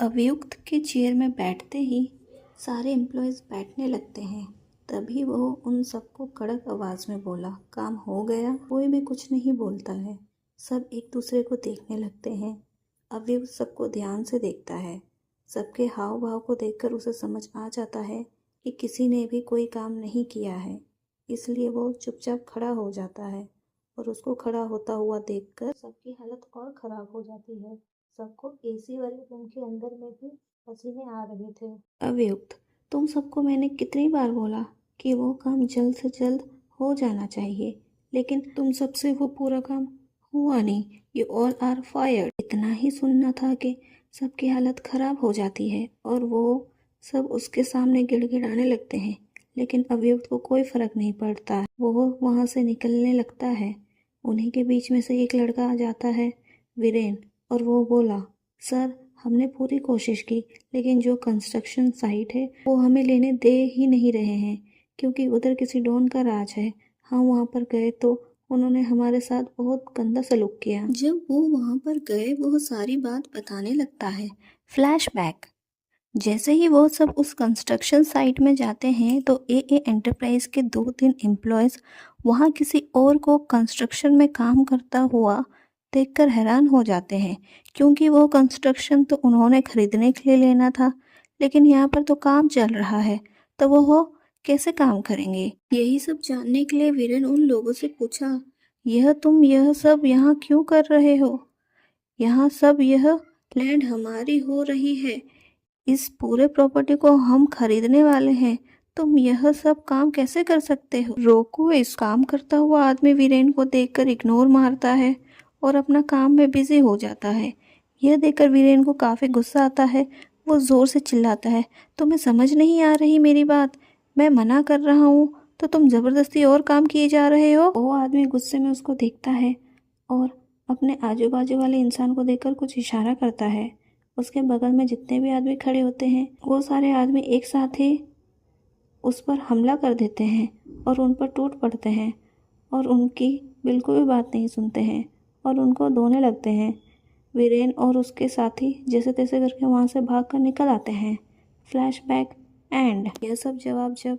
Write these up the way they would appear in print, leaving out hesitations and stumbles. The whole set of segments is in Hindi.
अभियुक्त के चेयर में बैठते ही सारे एम्प्लॉयज़ बैठने लगते हैं। तभी वो उन सबको कड़क आवाज़ में बोला, काम हो गया? कोई भी कुछ नहीं बोलता है। सब एक दूसरे को देखने लगते हैं। अभियुक्त सबको ध्यान से देखता है। सबके हाव भाव को देखकर उसे समझ आ जाता है कि किसी ने भी कोई काम नहीं किया है। इसलिए वो चुपचाप खड़ा हो जाता है और उसको खड़ा होता हुआ देखकर सबकी हालत और ख़राब हो जाती है। सबको एसी वाले रूम के अंदर में भी पसीने आ रहे थे। अभियुक्त, तुम सबको मैंने कितनी बार बोला कि वो काम जल्द से जल्द हो जाना चाहिए, लेकिन तुम सबसे वो पूरा काम हुआ नहीं। You all are fired. इतना ही सुनना था कि सबकी हालत खराब हो जाती है और वो सब उसके सामने गिड़गिड़ाने लगते हैं, लेकिन अभियुक्त को कोई फर्क नहीं पड़ता। वो वहाँ से निकलने लगता है। उन्हीं के बीच में से एक लड़का आ जाता है, वीरेन, और वो बोला, सर हमने पूरी कोशिश की, लेकिन जो कंस्ट्रक्शन साइट है वो हमें लेने दे ही नहीं रहे हैं, क्योंकि उधर किसी डॉन का राज है। हम वहाँ पर गए तो उन्होंने हमारे साथ बहुत गंदा सलूक किया। जब वो वहाँ पर गए वो सारी बात बताने लगता है। फ्लैशबैक। जैसे ही वो सब उस कंस्ट्रक्शन साइट में जाते हैं तो ए एंटरप्राइज के 2-3 एम्प्लॉयज़ वहाँ किसी और को कंस्ट्रक्शन में काम करता हुआ देखकर हैरान हो जाते हैं, क्योंकि वो कंस्ट्रक्शन तो उन्होंने खरीदने के लिए लेना था, लेकिन यहाँ पर तो काम चल रहा है, तो वो कैसे काम करेंगे। यही सब जानने के लिए वीरेन उन लोगों से पूछा, तुम यह सब यहाँ क्यों कर रहे हो? यहाँ सब यह लैंड हमारी हो रही है, इस पूरे प्रॉपर्टी को हम खरीदने वाले हैं, तुम यह सब काम कैसे कर सकते हो? रोको। इस काम करता हुआ आदमी वीरेन को देखकर इग्नोर मारता है और अपना काम में बिजी हो जाता है। यह देखकर वीरेन को काफ़ी गुस्सा आता है। वो ज़ोर से चिल्लाता है, तुम्हें समझ नहीं आ रही मेरी बात? मैं मना कर रहा हूँ तो तुम ज़बरदस्ती और काम किए जा रहे हो। वो आदमी गुस्से में उसको देखता है और अपने आजू बाजू वाले इंसान को देखकर कुछ इशारा करता है। उसके बगल में जितने भी आदमी खड़े होते हैं वो सारे आदमी एक साथ ही उस पर हमला कर देते हैं और उन पर टूट पड़ते हैं और उनकी बिल्कुल भी बात नहीं सुनते हैं और उनको धोने लगते हैं। वीरेन और उसके साथी जैसे तैसे करके वहाँ से भाग कर निकल आते हैं। Flashback and. यह सब जवाब जब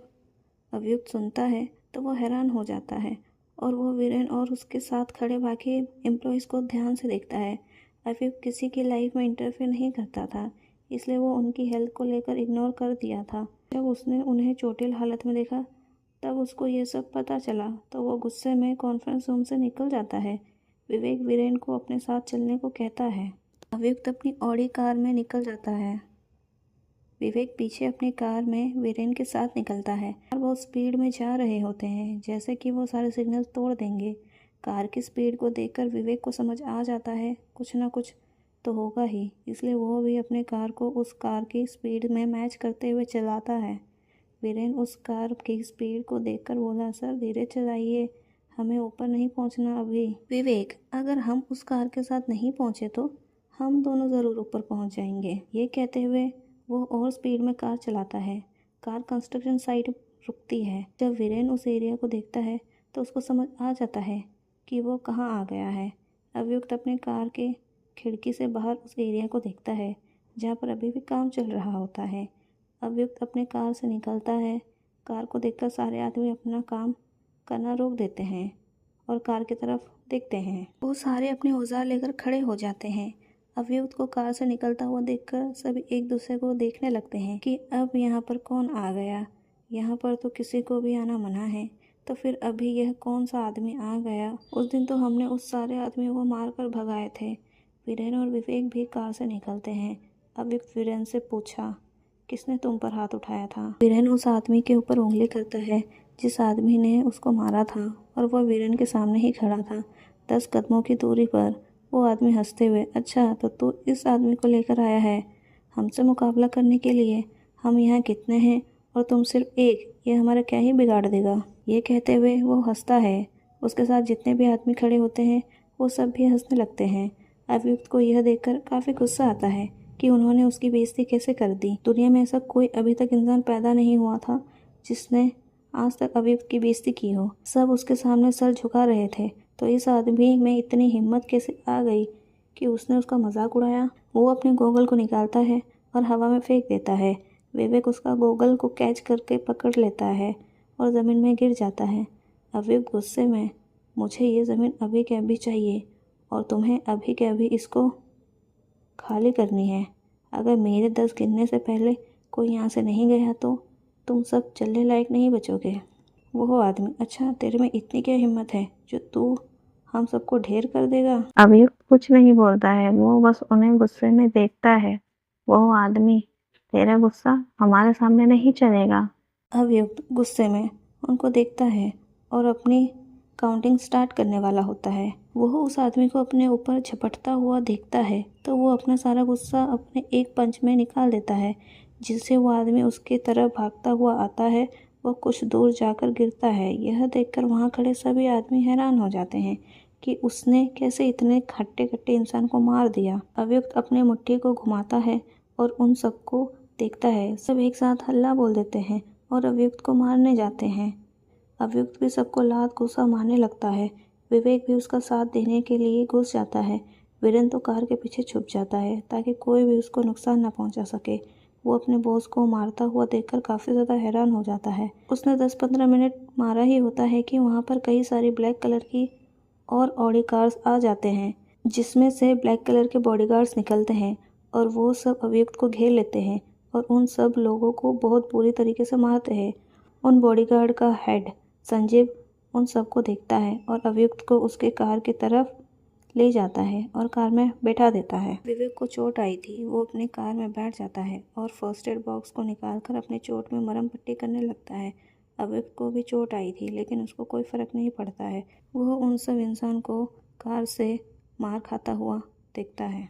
अभियुक्त सुनता है तो वो हैरान हो जाता है और वो वीरेन और उसके साथ खड़े बाकी एम्प्लॉयज़ को ध्यान से देखता है। अभियुक्त किसी की लाइफ में इंटरफेयर नहीं करता था, इसलिए वो उनकी हेल्थ को लेकर इग्नोर कर दिया था। जब उसने उन्हें चोटिल हालत में देखा तब उसको ये सब पता चला तो वो गुस्से में कॉन्फ्रेंस रूम से निकल जाता है। विवेक वीरेन को अपने साथ चलने को कहता है। अभियुक्त अपनी ऑडी कार में निकल जाता है। विवेक पीछे अपनी कार में वीरेन के साथ निकलता है। कार बहुत स्पीड में जा रहे होते हैं, जैसे कि वो सारे सिग्नल तोड़ देंगे। कार की स्पीड को देखकर विवेक को समझ आ जाता है कुछ ना कुछ तो होगा ही, इसलिए वो भी अपने कार को उस कार की स्पीड में मैच करते हुए चलाता है। वीरेन उस कार की स्पीड को देखकर बोला, सर धीरे चलाइए, हमें ऊपर नहीं पहुंचना अभी। विवेक, अगर हम उस कार के साथ नहीं पहुंचे तो हम दोनों ज़रूर ऊपर पहुंच जाएंगे। ये कहते हुए वो और स्पीड में कार चलाता है। कार कंस्ट्रक्शन साइट रुकती है। जब वीरेन उस एरिया को देखता है तो उसको समझ आ जाता है कि वो कहाँ आ गया है। अभियुक्त अपने कार के खिड़की से बाहर उस एरिया को देखता है जहाँ पर अभी भी काम चल रहा होता है। अभियुक्त अपने कार से निकलता है। कार को देखकर सारे आदमी अपना काम करना रोक देते हैं और कार की तरफ देखते हैं। वो सारे अपने औजार लेकर खड़े हो जाते हैं। अभियुक्त को कार से निकलता हुआ देखकर सभी एक दूसरे को देखने लगते हैं कि अब यहाँ पर कौन आ गया। यहाँ पर तो किसी को भी आना मना है, तो फिर अभी यह कौन सा आदमी आ गया? उस दिन तो हमने उस सारे आदमियों को मारकर भगाए थे। वीरेन और विवेक भी कार से निकलते हैं। अभियुक्त वीरेन से पूछा, किसने तुम पर हाथ उठाया था? वीरेन उस आदमी के ऊपर उंगली करता है जिस आदमी ने उसको मारा था और वह वीरेन के सामने ही खड़ा था, 10 कदमों की दूरी पर। वो आदमी हंसते हुए, अच्छा तो तू इस आदमी को लेकर आया है हमसे मुकाबला करने के लिए? हम यहाँ कितने हैं और तुम सिर्फ एक, ये हमारा क्या ही बिगाड़ देगा? ये कहते हुए वो हंसता है। उसके साथ जितने भी आदमी खड़े होते हैं वो सब भी हंसने लगते हैं। अभियुक्त को यह देखकर काफ़ी गुस्सा आता है कि उन्होंने उसकी बेइज्जती कैसे कर दी। दुनिया में ऐसा कोई अभी तक इंसान पैदा नहीं हुआ था जिसने आज तक अभियुक्त की बेइज्जती की हो। सब उसके सामने सर झुका रहे थे, तो इस आदमी में इतनी हिम्मत कैसे आ गई कि उसने उसका मजाक उड़ाया? वो अपने गॉगल को निकालता है और हवा में फेंक देता है। विवेक उसका गॉगल को कैच करके पकड़ लेता है और ज़मीन में गिर जाता है। अविवेक गुस्से में, मुझे ये ज़मीन अभी के अभी चाहिए और तुम्हें अभी के अभी इसको खाली करनी है। अगर मेरे 10 गिनने से पहले कोई यहाँ से नहीं गया तो तुम सब चलने लायक नहीं बचोगे। वो आदमी, अच्छा तेरे में इतनी क्या हिम्मत है जो तू हम सबको ढेर कर देगा? अभी कुछ नहीं बोलता है, वो बस उन्हें गुस्से में देखता है। वो आदमी, तेरा गुस्सा हमारे सामने नहीं चलेगा। अभियुक्त गुस्से में उनको देखता है और अपनी काउंटिंग स्टार्ट करने वाला होता है। वो उस आदमी को अपने ऊपर झपटता हुआ देखता है तो वो अपना सारा गुस्सा अपने एक पंच में निकाल देता है, जिससे वो आदमी उसके तरफ भागता हुआ आता है। वो कुछ दूर जाकर गिरता है। यह देखकर वहाँ खड़े सभी आदमी हैरान हो जाते हैं कि उसने कैसे इतने खट्टे खट्टे इंसान को मार दिया। अभियुक्त अपनी मुट्ठी को घुमाता है और उन सबको देखता है। सब एक साथ हल्ला बोल देते हैं और अभियुक्त को मारने जाते हैं। अभियुक्त भी सबको लात घूंसा मारने लगता है। विवेक भी उसका साथ देने के लिए घुस जाता है। वीरेंद्र तो कार के पीछे छुप जाता है ताकि कोई भी उसको नुकसान न पहुंचा सके। वो अपने बॉस को मारता हुआ देखकर काफ़ी ज़्यादा हैरान हो जाता है। उसने 10-15 मिनट मारा ही होता है कि वहाँ पर कई सारी ब्लैक कलर की और ऑडी कार्स आ जाते हैं, जिसमें से ब्लैक कलर के बॉडीगार्ड्स निकलते हैं और वो सब अभियुक्त को घेर लेते हैं और उन सब लोगों को बहुत बुरी तरीके से मारते हैं। उन बॉडीगार्ड का हेड संजीव उन सबको देखता है और अभियुक्त को उसके कार की तरफ ले जाता है और कार में बैठा देता है। विवेक को चोट आई थी, वो अपनी कार में बैठ जाता है और फर्स्ट एड बॉक्स को निकालकर अपने चोट में मरहम पट्टी करने लगता है। अभियुक्त को भी चोट आई थी लेकिन उसको कोई फर्क नहीं पड़ता है। वो उन सब इंसान को कार से मार खाता हुआ देखता है।